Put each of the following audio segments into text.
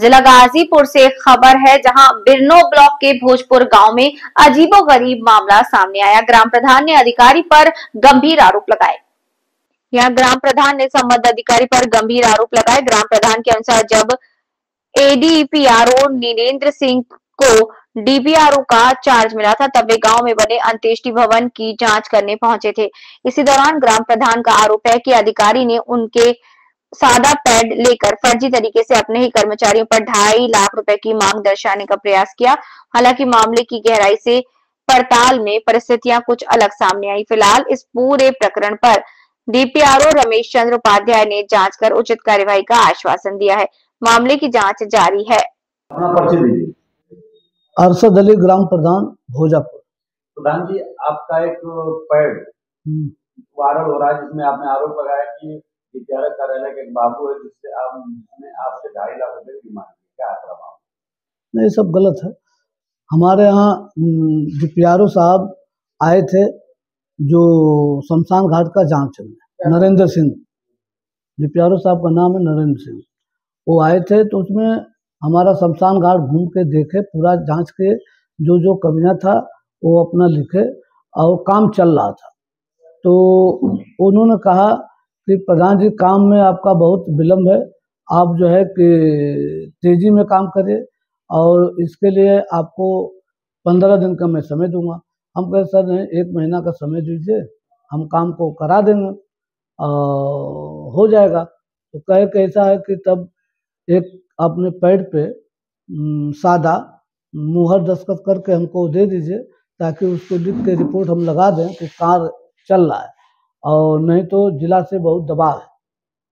जिला गाजीपुर से खबर है, जहां बिरनो ब्लॉक के भोजपुर गांव में अजीबोगरीब मामला सामने आया। ग्राम प्रधान ने अधिकारी पर गंभीर आरोप लगाए। यहाँ ग्राम प्रधान ने संबंधित अधिकारी पर गंभीर आरोप लगाए। ग्राम प्रधान के अनुसार जब एडीपीआरओ नीलेंद्र सिंह को डीपीआरओ का चार्ज मिला था, तब वे गांव में बने अंत्येष्टि भवन की जांच करने पहुंचे थे। इसी दौरान ग्राम प्रधान का आरोप है कि अधिकारी ने उनके सादा पैड लेकर फर्जी तरीके से अपने ही कर्मचारियों पर 2.5 लाख रुपए की मांग दर्शाने का प्रयास किया। हालांकि मामले की गहराई से पड़ताल में परिस्थितियां कुछ अलग सामने आई। फिलहाल इस पूरे प्रकरण पर डीपीआरओ रमेश चंद्र उपाध्याय ने जांच कर उचित कार्यवाही का आश्वासन दिया है। मामले की जांच जारी है। अपना परिचय दीजिए। अरशद अली, ग्राम प्रधान भोजापुर। प्रधान जी, आपका एक पैड वायरल हो रहा है जिसमें आपने आरोप लगाया कि विद्यालय कार्यालय के एक बाबू है जिससे आपसे 2.5 लाख रुपए की मांग की। क्या आपका मामला? नहीं, सब गलत है। हमारे यहाँ डीपीआरओ साहब आए थे, जो शमशान घाट का जांच है, नरेंद्र सिंह। डीपीआरओ साहब का नाम है नरेंद्र सिंह। वो आए थे तो उसमें हमारा शमशान घाट घूम के देखे, पूरा जांच के, जो जो कमियां था वो अपना लिखे और काम चल रहा था। तो उन्होंने कहा कि प्रधान जी, काम में आपका बहुत विलम्ब है, आप जो है कि तेजी में काम करिए और इसके लिए आपको 15 दिन का मैं समय दूंगा। हम कहे सर नहीं, 1 महीना का समय दीजिए, हम काम को करा देंगे, हो जाएगा। तो कहे कैसा है कि तब एक अपने पैड पे सादा मुहर दस्तखत करके हमको दे दीजिए, ताकि उसको लिख के रिपोर्ट हम लगा दें कि कार्य चल रहा है, और नहीं तो जिला से बहुत दबाव है।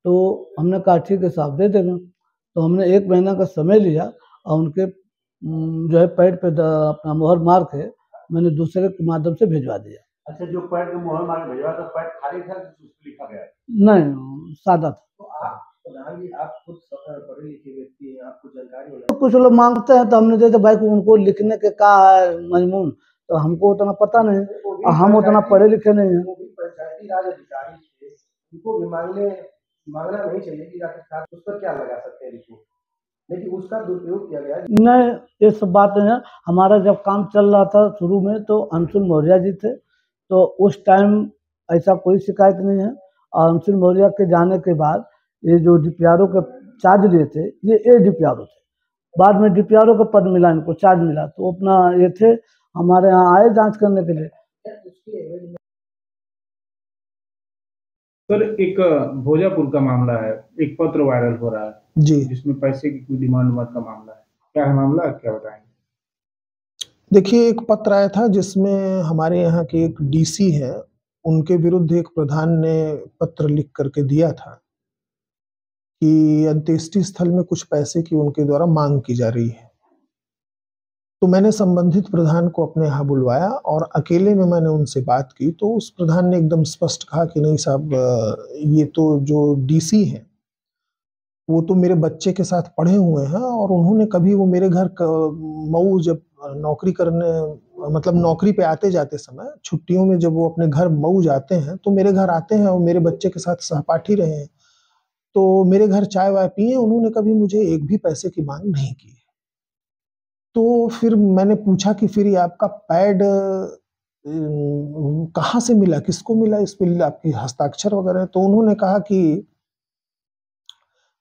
तो हमने कहा ठीक है साहब, दे देंगे। तो हमने 1 महीना का समय लिया और उनके जो है पैड पे अपना मुहर मार के मैंने दूसरे के माध्यम से भिजवा दिया। अच्छा, जो पैड पे मुहर मार के भिजवा, तो पैड खाली था कि उसमें लिखा गया? नहीं, सादा था। तो आप प्रधान जी, आप खुद पढ़े लिखे व्यक्ति हैं, आपको जानकारी होना। तो कुछ लोग मांगते हैं तो हमने दे दिया भाई को, उनको लिखने के का है मजमून, तो हमको उतना पता नहीं, और हम उतना पढ़े लिखे नहीं हैं। पंचायती राज अधिकारी थे, उनको भी मांगना नहीं चाहिए कि उस पर क्या लगा सकते हैं रिपोर्ट, लेकिन उसका दुरुपयोग किया गया। नहीं, ये सब बात नहीं है। हमारा जब काम चल रहा था शुरू में, तो अंशुल मौर्य जी थे, तो उस टाइम ऐसा कोई शिकायत नहीं है। और अंशुल मौर्य के जाने के बाद ये जो डीपीआरओ के चार्ज लिए थे, ये डीपीआरओ थे। बाद में डीपीआरओ का पद मिला, इनको चार्ज मिला, तो अपना ये थे, हमारे यहाँ आए जांच करने के लिए। सर, एक भोजापुर का मामला है, एक पत्र वायरल हो रहा है जी, जिसमें पैसे की कोई डिमांड का मामला है। क्या है मामला, क्या बताएंगे? देखिए, एक पत्र आया था जिसमें हमारे यहाँ के एक डीसी है, उनके विरुद्ध एक प्रधान ने पत्र लिख करके दिया था कि अंत्येष्टि स्थल में कुछ पैसे की उनके द्वारा मांग की जा रही है। तो मैंने संबंधित प्रधान को अपने यहाँ बुलवाया और अकेले में मैंने उनसे बात की। तो उस प्रधान ने एकदम स्पष्ट कहा कि नहीं साहब, ये तो जो डीसी है वो तो मेरे बच्चे के साथ पढ़े हुए हैं, और उन्होंने कभी, वो मेरे घर मऊ जब नौकरी करने, मतलब नौकरी पे आते जाते समय छुट्टियों में जब वो अपने घर मऊ जाते हैं तो मेरे घर आते हैं और मेरे बच्चे के साथ सहपाठी रहे हैं, तो मेरे घर चाय वाय पिए, उन्होंने कभी मुझे एक भी पैसे की मांग नहीं की। तो फिर मैंने पूछा कि फिर ये आपका पैड कहाँ से मिला, किसको मिला, इस पे आपकी हस्ताक्षर वगैरह? तो उन्होंने कहा कि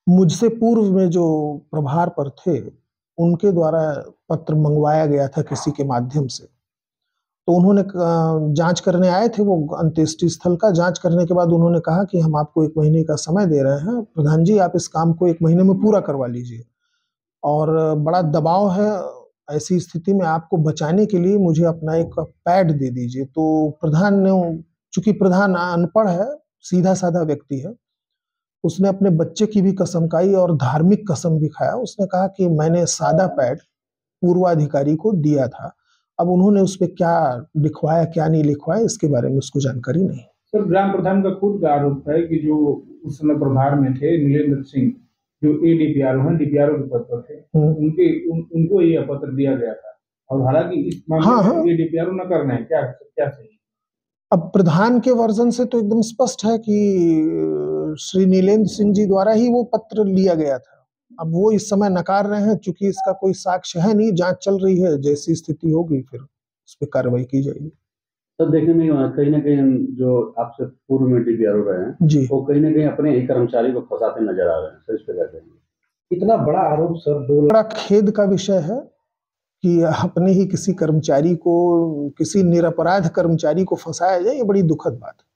मुझसे पूर्व में जो प्रभार पर थे उनके द्वारा पत्र मंगवाया गया था किसी के माध्यम से। तो उन्होंने जांच करने आए थे, वो अंत्येष्टि स्थल का जांच करने के बाद उन्होंने कहा कि हम आपको 1 महीने का समय दे रहे हैं प्रधान जी, आप इस काम को 1 महीने में पूरा करवा लीजिए, और बड़ा दबाव है, ऐसी स्थिति में आपको बचाने के लिए मुझे अपना एक पैड दे दीजिए। तो प्रधान ने, चूंकि प्रधान अनपढ़ है, सीधा साधा व्यक्ति है, उसने अपने बच्चे की भी कसम खाई और धार्मिक कसम भी खाया। उसने कहा कि मैंने सादा पैड पूर्वाधिकारी को दिया था। अब उन्होंने उस पर क्या लिखवाया क्या नहीं लिखवाया, इसके बारे में उसको जानकारी नहीं। सर, ग्राम प्रधान का खुद का आरोप है कि जो उस समय प्रभार में थे नीलेंद्र सिंह, जो एडीपीआरओ हैं, डीपीआरओ के पद पर थे, उनको ये पत्र दिया गया था, और हालांकि इस मामले में एडीपीआरओ न करना है, क्या सही? अब प्रधान के वर्जन से तो एकदम स्पष्ट है कि श्री नीलेंद्र सिंह जी द्वारा ही वो पत्र लिया गया था। अब वो इस समय नकार रहे हैं, चूंकि इसका कोई साक्ष्य है नहीं, जांच चल रही है, जैसी स्थिति होगी फिर उस पर कार्रवाई की जाएगी। तो देखने में कहीं ना कहीं जो आपसे पूर्व में डीपीआरओ रहे हैं जी, वो कहीं ना कहीं अपने ही कर्मचारी को फंसाते नजर आ रहे हैं सर, इस पे क्या कहेंगे? इतना बड़ा आरोप सर, 2 बड़ा खेद का विषय है कि अपने ही किसी कर्मचारी को, किसी निरपराध कर्मचारी को फंसाया जाए, ये बड़ी दुखद बात है।